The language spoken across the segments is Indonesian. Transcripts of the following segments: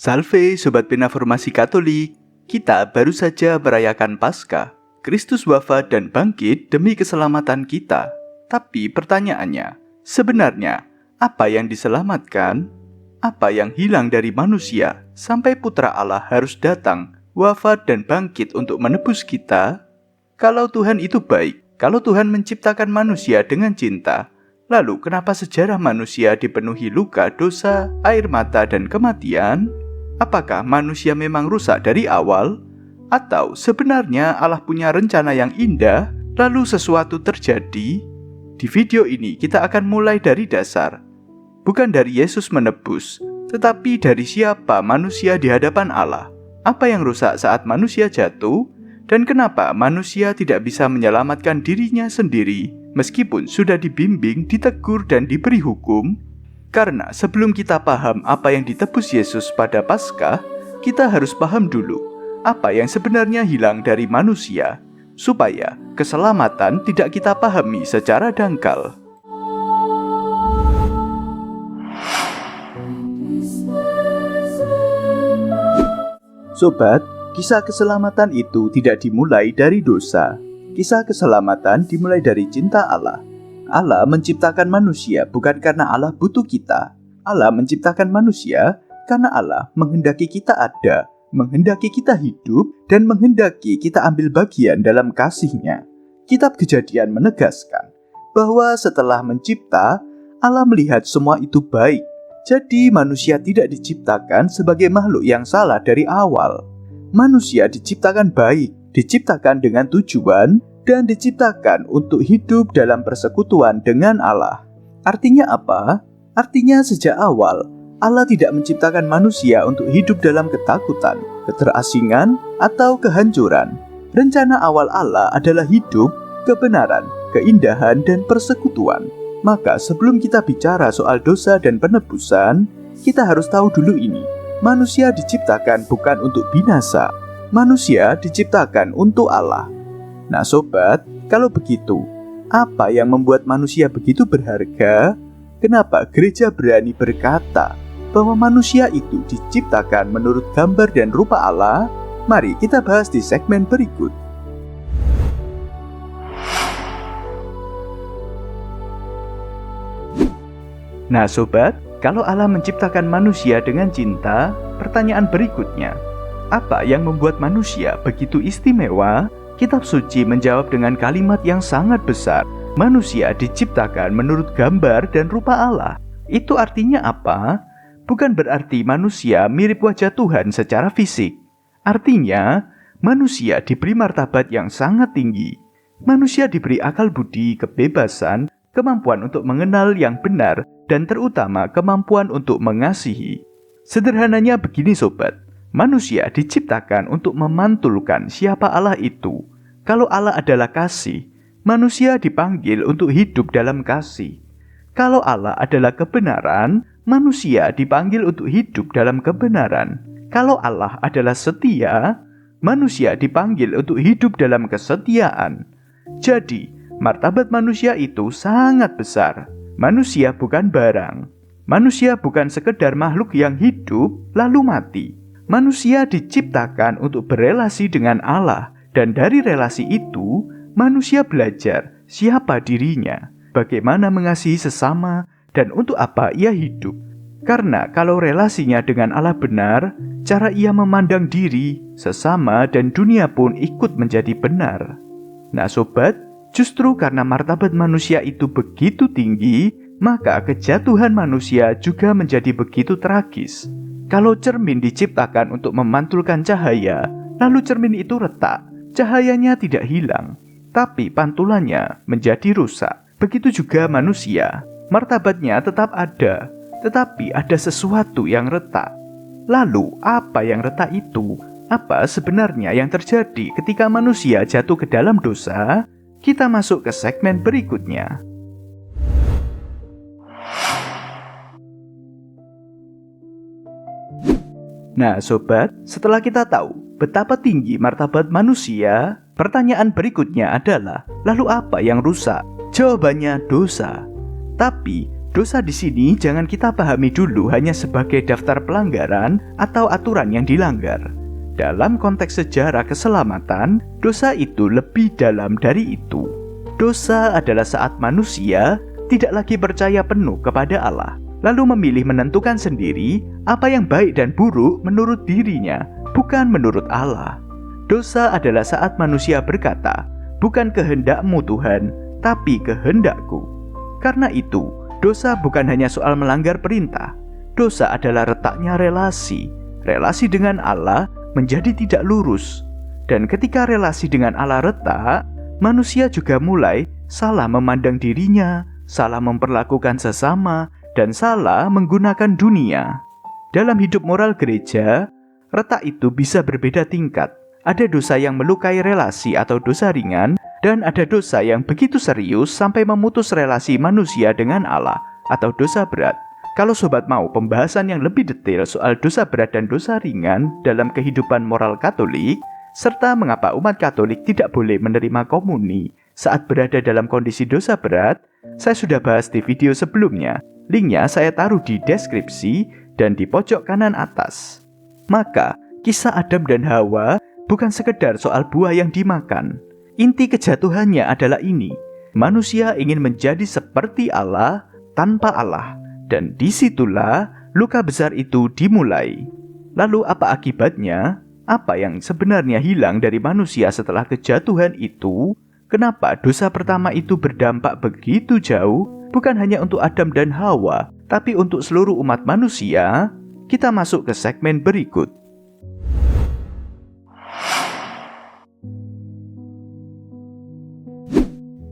Salve Sobat Pena Formasi Katolik, kita baru saja merayakan Paskah. Kristus wafat dan bangkit demi keselamatan kita. Tapi pertanyaannya, sebenarnya apa yang diselamatkan? Apa yang hilang dari manusia sampai Putra Allah harus datang, wafat dan bangkit untuk menebus kita? Kalau Tuhan itu baik, kalau Tuhan menciptakan manusia dengan cinta, lalu kenapa sejarah manusia dipenuhi luka, dosa, air mata, dan kematian? Apakah manusia memang rusak dari awal? Atau sebenarnya Allah punya rencana yang indah, lalu sesuatu terjadi? Di video ini kita akan mulai dari dasar. Bukan dari Yesus menebus, tetapi dari siapa manusia di hadapan Allah. Apa yang rusak saat manusia jatuh? Dan kenapa manusia tidak bisa menyelamatkan dirinya sendiri meskipun sudah dibimbing, ditegur, dan diberi hukum? Karena sebelum kita paham apa yang ditebus Yesus pada Paskah, kita harus paham dulu apa yang sebenarnya hilang dari manusia, supaya keselamatan tidak kita pahami secara dangkal. Sobat, kisah keselamatan itu tidak dimulai dari dosa. Kisah keselamatan dimulai dari cinta Allah. Allah menciptakan manusia bukan karena Allah butuh kita. Allah menciptakan manusia karena Allah menghendaki kita ada, menghendaki kita hidup, dan menghendaki kita ambil bagian dalam kasih-Nya. Kitab Kejadian menegaskan bahwa setelah mencipta, Allah melihat semua itu baik. Jadi manusia tidak diciptakan sebagai makhluk yang salah dari awal. Manusia diciptakan baik, diciptakan dengan tujuan, dan diciptakan untuk hidup dalam persekutuan dengan Allah. Artinya apa? Artinya sejak awal, Allah tidak menciptakan manusia untuk hidup dalam ketakutan, keterasingan, atau kehancuran. Rencana awal Allah adalah hidup, kebenaran, keindahan, dan persekutuan. Maka sebelum kita bicara soal dosa dan penebusan, kita harus tahu dulu ini. Manusia diciptakan bukan untuk binasa. Manusia diciptakan untuk Allah. Nah sobat, kalau begitu, apa yang membuat manusia begitu berharga? Kenapa gereja berani berkata bahwa manusia itu diciptakan menurut gambar dan rupa Allah? Mari kita bahas di segmen berikut. Nah sobat, kalau Allah menciptakan manusia dengan cinta, pertanyaan berikutnya, apa yang membuat manusia begitu istimewa? Kitab suci menjawab dengan kalimat yang sangat besar. Manusia diciptakan menurut gambar dan rupa Allah. Itu artinya apa? Bukan berarti manusia mirip wajah Tuhan secara fisik. Artinya, manusia diberi martabat yang sangat tinggi. Manusia diberi akal budi, kebebasan, kemampuan untuk mengenal yang benar, dan terutama kemampuan untuk mengasihi. Sederhananya begini sobat, manusia diciptakan untuk memantulkan siapa Allah itu. Kalau Allah adalah kasih, manusia dipanggil untuk hidup dalam kasih. Kalau Allah adalah kebenaran, manusia dipanggil untuk hidup dalam kebenaran. Kalau Allah adalah setia, manusia dipanggil untuk hidup dalam kesetiaan. Jadi, martabat manusia itu sangat besar. Manusia bukan barang. Manusia bukan sekedar makhluk yang hidup lalu mati. Manusia diciptakan untuk berelasi dengan Allah, dan dari relasi itu, manusia belajar siapa dirinya, bagaimana mengasihi sesama, dan untuk apa ia hidup. Karena kalau relasinya dengan Allah benar, cara ia memandang diri, sesama, dan dunia pun ikut menjadi benar. Nah sobat, justru karena martabat manusia itu begitu tinggi, maka kejatuhan manusia juga menjadi begitu tragis. Kalau cermin diciptakan untuk memantulkan cahaya, lalu cermin itu retak, cahayanya tidak hilang, tapi pantulannya menjadi rusak. Begitu juga manusia, martabatnya tetap ada, tetapi ada sesuatu yang retak. Lalu, apa yang retak itu? Apa sebenarnya yang terjadi ketika manusia jatuh ke dalam dosa? Kita masuk ke segmen berikutnya. Nah sobat, setelah kita tahu betapa tinggi martabat manusia, pertanyaan berikutnya adalah, lalu apa yang rusak? Jawabannya dosa. Tapi Dosa di sini jangan kita pahami dulu hanya sebagai daftar pelanggaran atau aturan yang dilanggar. Dalam konteks sejarah keselamatan, dosa itu lebih dalam dari itu. Dosa adalah saat manusia tidak lagi percaya penuh kepada Allah, lalu memilih menentukan sendiri apa yang baik dan buruk menurut dirinya, bukan menurut Allah. Dosa adalah saat manusia berkata, "Bukan kehendak-Mu Tuhan, tapi kehendak-Ku." Karena itu, dosa bukan hanya soal melanggar perintah. Dosa adalah retaknya relasi. Relasi dengan Allah menjadi tidak lurus. Dan ketika relasi dengan Allah retak, manusia juga mulai salah memandang dirinya, salah memperlakukan sesama, dan salah menggunakan dunia. Dalam hidup moral gereja, retak itu bisa berbeda tingkat. Ada dosa yang melukai relasi atau dosa ringan, dan ada dosa yang begitu serius sampai memutus relasi manusia dengan Allah atau dosa berat. Kalau sobat mau pembahasan yang lebih detail soal dosa berat dan dosa ringan dalam kehidupan moral Katolik, serta mengapa umat Katolik tidak boleh menerima komuni saat berada dalam kondisi dosa berat, saya sudah bahas di video sebelumnya. Linknya saya taruh di deskripsi dan di pojok kanan atas. Maka, kisah Adam dan Hawa bukan sekedar soal buah yang dimakan. Inti kejatuhannya adalah ini. Manusia ingin menjadi seperti Allah tanpa Allah. Dan disitulah luka besar itu dimulai. Lalu apa akibatnya? Apa yang sebenarnya hilang dari manusia setelah kejatuhan itu? Kenapa dosa pertama itu berdampak begitu jauh? Bukan hanya untuk Adam dan Hawa, tapi untuk seluruh umat manusia. Kita masuk ke segmen berikut.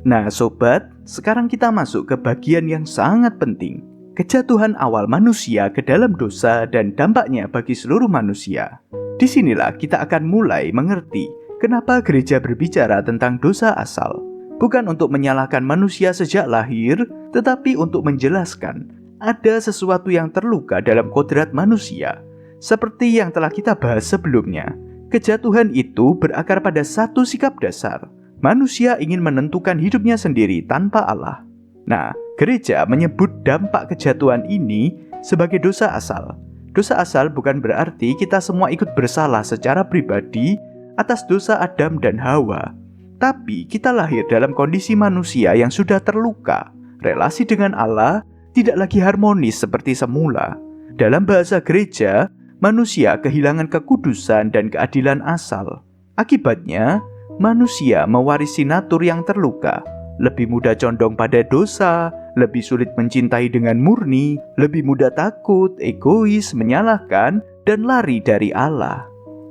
Nah sobat, sekarang kita masuk ke bagian yang sangat penting. Kejatuhan awal manusia ke dalam dosa dan dampaknya bagi seluruh manusia. Disinilah kita akan mulai mengerti kenapa gereja berbicara tentang dosa asal. Bukan untuk menyalahkan manusia sejak lahir, tetapi untuk menjelaskan ada sesuatu yang terluka dalam kodrat manusia. Seperti yang telah kita bahas sebelumnya, kejatuhan itu berakar pada satu sikap dasar. Manusia ingin menentukan hidupnya sendiri tanpa Allah. Nah, gereja menyebut dampak kejatuhan ini sebagai dosa asal. Dosa asal bukan berarti kita semua ikut bersalah secara pribadi atas dosa Adam dan Hawa. Tapi kita lahir dalam kondisi manusia yang sudah terluka. Relasi dengan Allah tidak lagi harmonis seperti semula. Dalam bahasa gereja, manusia kehilangan kekudusan dan keadilan asal. Akibatnya, manusia mewarisi natur yang terluka, lebih mudah condong pada dosa, lebih sulit mencintai dengan murni, lebih mudah takut, egois, menyalahkan, dan lari dari Allah.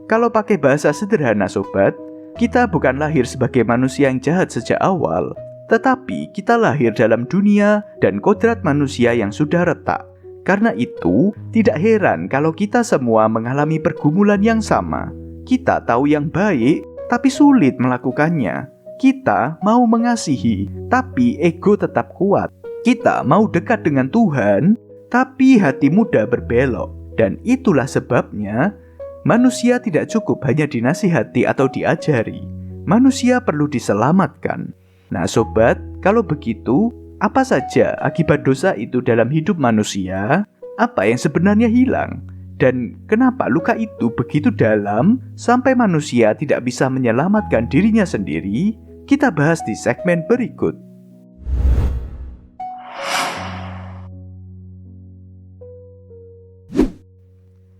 Kalau pakai bahasa sederhana sobat, kita bukan lahir sebagai manusia yang jahat sejak awal, tetapi kita lahir dalam dunia dan kodrat manusia yang sudah retak. Karena itu, tidak heran kalau kita semua mengalami pergumulan yang sama. Kita tahu yang baik, tapi sulit melakukannya. Kita mau mengasihi, tapi ego tetap kuat. Kita mau dekat dengan Tuhan, tapi hati mudah berbelok. Dan itulah sebabnya, manusia tidak cukup hanya dinasihati atau diajari. Manusia perlu diselamatkan. Nah sobat, kalau begitu, apa saja akibat dosa itu dalam hidup manusia? Apa yang sebenarnya hilang? Dan kenapa luka itu begitu dalam sampai manusia tidak bisa menyelamatkan dirinya sendiri? Kita bahas di segmen berikut.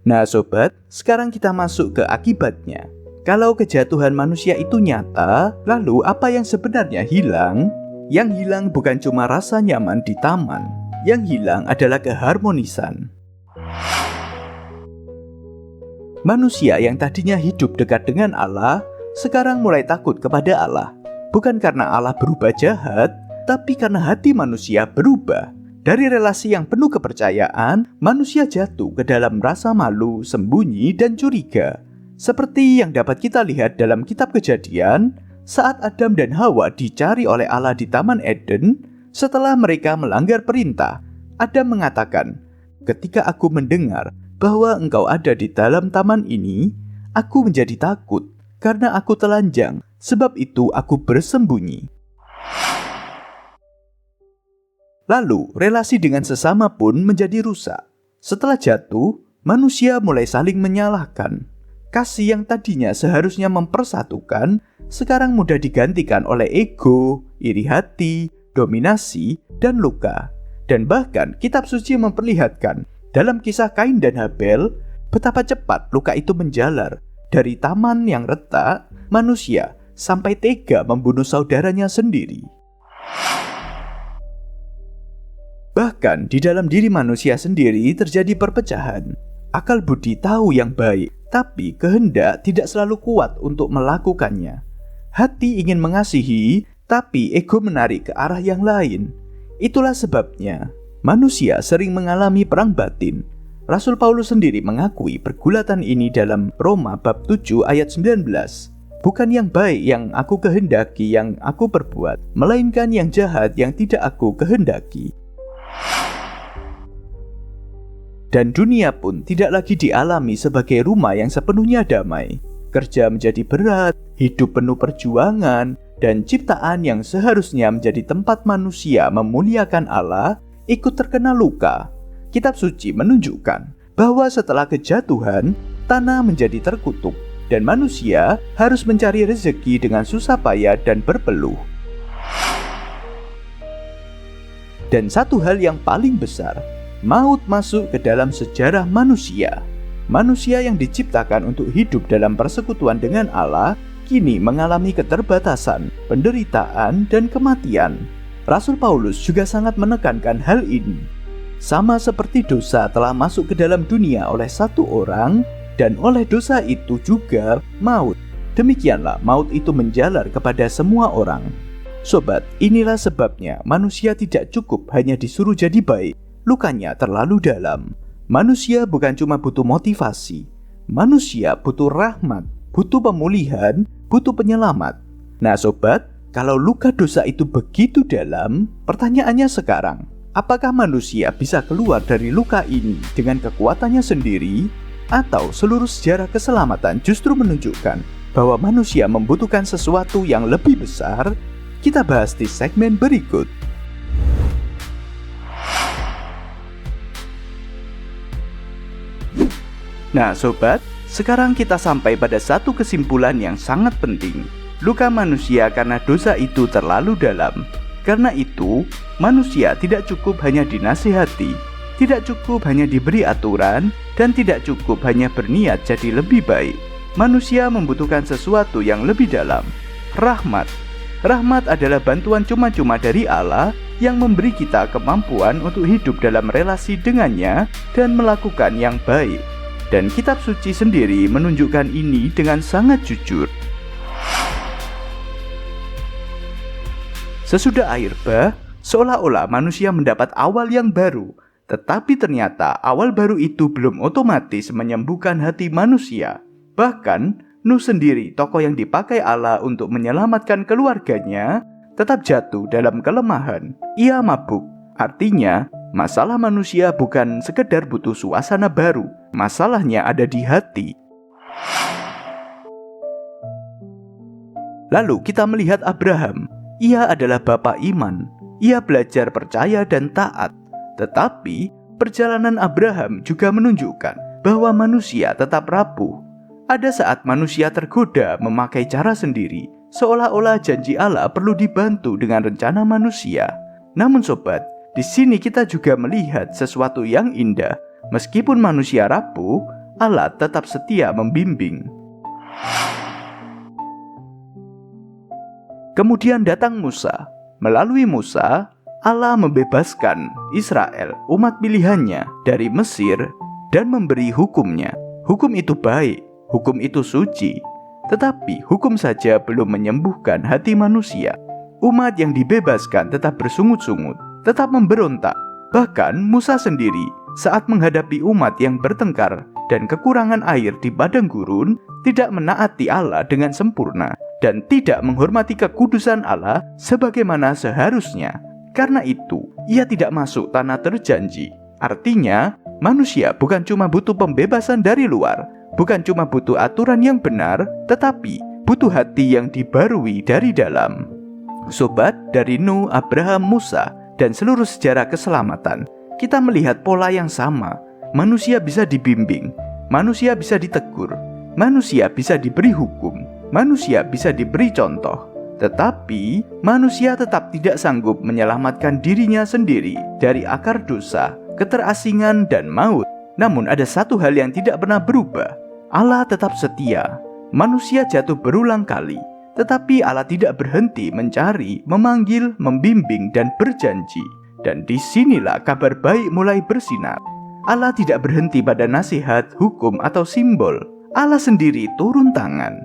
Nah sobat, sekarang kita masuk ke akibatnya. Kalau kejatuhan manusia itu nyata, lalu apa yang sebenarnya hilang? Yang hilang bukan cuma rasa nyaman di taman. Yang hilang adalah keharmonisan. Manusia yang tadinya hidup dekat dengan Allah, sekarang mulai takut kepada Allah. Bukan karena Allah berubah jahat, tapi karena hati manusia berubah. Dari relasi yang penuh kepercayaan, manusia jatuh ke dalam rasa malu, sembunyi, dan curiga. Seperti yang dapat kita lihat dalam kitab Kejadian, saat Adam dan Hawa dicari oleh Allah di Taman Eden, setelah mereka melanggar perintah, Adam mengatakan, "Ketika aku mendengar bahwa engkau ada di dalam taman ini, aku menjadi takut karena aku telanjang, sebab itu aku bersembunyi." Lalu, relasi dengan sesama pun menjadi rusak. Setelah jatuh, manusia mulai saling menyalahkan. Kasih yang tadinya seharusnya mempersatukan, sekarang mudah digantikan oleh ego, iri hati, dominasi, dan luka. Dan bahkan kitab suci memperlihatkan dalam kisah Kain dan Habel, betapa cepat luka itu menjalar. Dari taman yang retak, manusia sampai tega membunuh saudaranya sendiri. Bahkan di dalam diri manusia sendiri terjadi perpecahan. Akal budi tahu yang baik, tapi kehendak tidak selalu kuat untuk melakukannya. Hati ingin mengasihi, tapi ego menarik ke arah yang lain. Itulah sebabnya manusia sering mengalami perang batin. Rasul Paulus sendiri mengakui pergulatan ini dalam Roma bab 7 ayat 19. Bukan yang baik yang aku kehendaki yang aku perbuat, melainkan yang jahat yang tidak aku kehendaki. Dan dunia pun tidak lagi dialami sebagai rumah yang sepenuhnya damai. Kerja menjadi berat, hidup penuh perjuangan, dan ciptaan yang seharusnya menjadi tempat manusia memuliakan Allah ikut terkena luka. Kitab suci menunjukkan bahwa setelah kejatuhan, tanah menjadi terkutuk, dan manusia harus mencari rezeki dengan susah payah dan berpeluh. Dan satu hal yang paling besar, maut masuk ke dalam sejarah manusia. Manusia yang diciptakan untuk hidup dalam persekutuan dengan Allah, kini mengalami keterbatasan, penderitaan, dan kematian. Rasul Paulus juga sangat menekankan hal ini. Sama seperti dosa telah masuk ke dalam dunia oleh satu orang, dan oleh dosa itu juga maut. Demikianlah maut itu menjalar kepada semua orang. Sobat, inilah sebabnya manusia tidak cukup hanya disuruh jadi baik. Lukanya terlalu dalam. Manusia bukan cuma butuh motivasi. Manusia butuh rahmat, butuh pemulihan, butuh penyelamat. Nah sobat, kalau luka dosa itu begitu dalam, pertanyaannya sekarang, apakah manusia bisa keluar dari luka ini dengan kekuatannya sendiri? Atau seluruh sejarah keselamatan justru menunjukkan bahwa manusia membutuhkan sesuatu yang lebih besar? Kita bahas di segmen berikut. Nah sobat, sekarang kita sampai pada satu kesimpulan yang sangat penting. Luka manusia karena dosa itu terlalu dalam. Karena itu, manusia tidak cukup hanya dinasihati, tidak cukup hanya diberi aturan, dan tidak cukup hanya berniat jadi lebih baik. Manusia membutuhkan sesuatu yang lebih dalam, rahmat. Rahmat adalah bantuan cuma-cuma dari Allah yang memberi kita kemampuan untuk hidup dalam relasi dengannya dan melakukan yang baik. Dan kitab suci sendiri menunjukkan ini dengan sangat jujur. Sesudah air bah, seolah-olah manusia mendapat awal yang baru. Tetapi ternyata awal baru itu belum otomatis menyembuhkan hati manusia. Bahkan, Nuh sendiri, tokoh yang dipakai Allah untuk menyelamatkan keluarganya, tetap jatuh dalam kelemahan. Ia mabuk. Artinya, masalah manusia bukan sekedar butuh suasana baru. Masalahnya ada di hati. Lalu kita melihat Abraham. Ia adalah bapa iman. Ia belajar percaya dan taat. Tetapi, perjalanan Abraham juga menunjukkan bahwa manusia tetap rapuh. Ada saat manusia tergoda memakai cara sendiri, seolah-olah janji Allah perlu dibantu dengan rencana manusia. Namun sobat, di sini kita juga melihat sesuatu yang indah. Meskipun manusia rapuh, Allah tetap setia membimbing. Kemudian datang Musa. Melalui Musa, Allah membebaskan Israel, umat pilihannya, dari Mesir dan memberi hukumnya. Hukum itu baik. Hukum itu suci, tetapi hukum saja belum menyembuhkan hati manusia. Umat yang dibebaskan tetap bersungut-sungut, tetap memberontak. Bahkan Musa sendiri saat menghadapi umat yang bertengkar dan kekurangan air di padang gurun, tidak menaati Allah dengan sempurna dan tidak menghormati kekudusan Allah sebagaimana seharusnya. Karena itu, ia tidak masuk tanah terjanji. Artinya, manusia bukan cuma butuh pembebasan dari luar, bukan cuma butuh aturan yang benar, tetapi butuh hati yang dibarui dari dalam. Sobat, dari Nuh, Abraham, Musa, dan seluruh sejarah keselamatan, kita melihat pola yang sama. Manusia bisa dibimbing, manusia bisa ditegur, manusia bisa diberi hukum, manusia bisa diberi contoh. Tetapi manusia tetap tidak sanggup menyelamatkan dirinya sendiri dari akar dosa, keterasingan, dan maut. Namun ada satu hal yang tidak pernah berubah. Allah tetap setia. Manusia jatuh berulang kali, tetapi Allah tidak berhenti mencari, memanggil, membimbing, dan berjanji. Dan disinilah kabar baik mulai bersinar. Allah tidak berhenti pada nasihat, hukum, atau simbol. Allah sendiri turun tangan.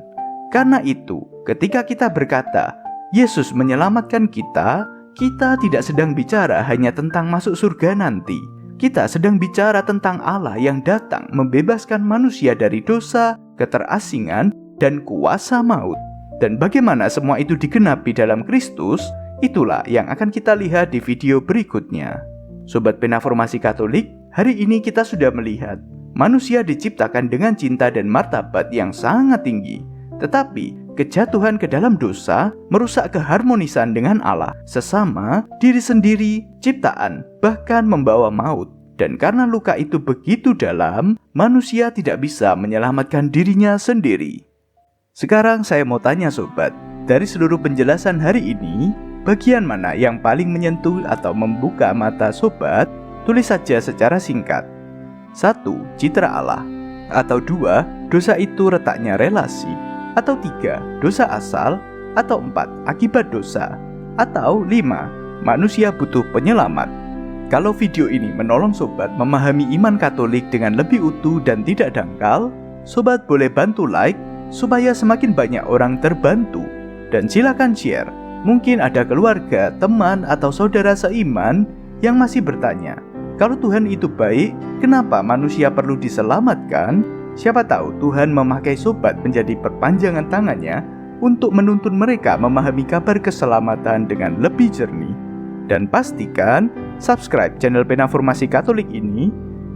Karena itu, ketika kita berkata, Yesus menyelamatkan kita, kita tidak sedang bicara hanya tentang masuk surga nanti. Kita sedang bicara tentang Allah yang datang membebaskan manusia dari dosa, keterasingan, dan kuasa maut. Dan bagaimana semua itu digenapi dalam Kristus, itulah yang akan kita lihat di video berikutnya. Sobat Pena Formasi Katolik, hari ini kita sudah melihat manusia diciptakan dengan cinta dan martabat yang sangat tinggi. Tetapi kejatuhan ke dalam dosa merusak keharmonisan dengan Allah, sesama, diri sendiri, ciptaan, bahkan membawa maut. Dan karena luka itu begitu dalam, manusia tidak bisa menyelamatkan dirinya sendiri. Sekarang saya mau tanya sobat, dari seluruh penjelasan hari ini, bagian mana yang paling menyentuh atau membuka mata sobat? Tulis saja secara singkat. 1. Citra Allah. Atau 2. Dosa itu retaknya relasi. Atau 3. Dosa asal. Atau 4. Akibat dosa. Atau 5. Manusia butuh penyelamat. Kalau video ini menolong sobat memahami iman Katolik dengan lebih utuh dan tidak dangkal, sobat boleh bantu like supaya semakin banyak orang terbantu. Dan silakan share. Mungkin ada keluarga, teman, atau saudara seiman yang masih bertanya, kalau Tuhan itu baik, kenapa manusia perlu diselamatkan? Siapa tahu Tuhan memakai sobat menjadi perpanjangan tangannya untuk menuntun mereka memahami kabar keselamatan dengan lebih jernih. Dan pastikan subscribe channel Pena Formasi Katolik ini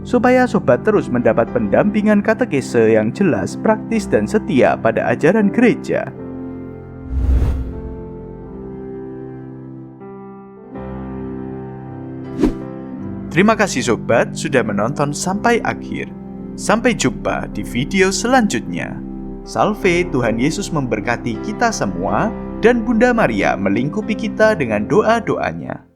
supaya sobat terus mendapat pendampingan katekese yang jelas, praktis, dan setia pada ajaran gereja. Terima kasih sobat sudah menonton sampai akhir. Sampai jumpa di video selanjutnya. Salve, Tuhan Yesus memberkati kita semua dan Bunda Maria melingkupi kita dengan doa-doanya.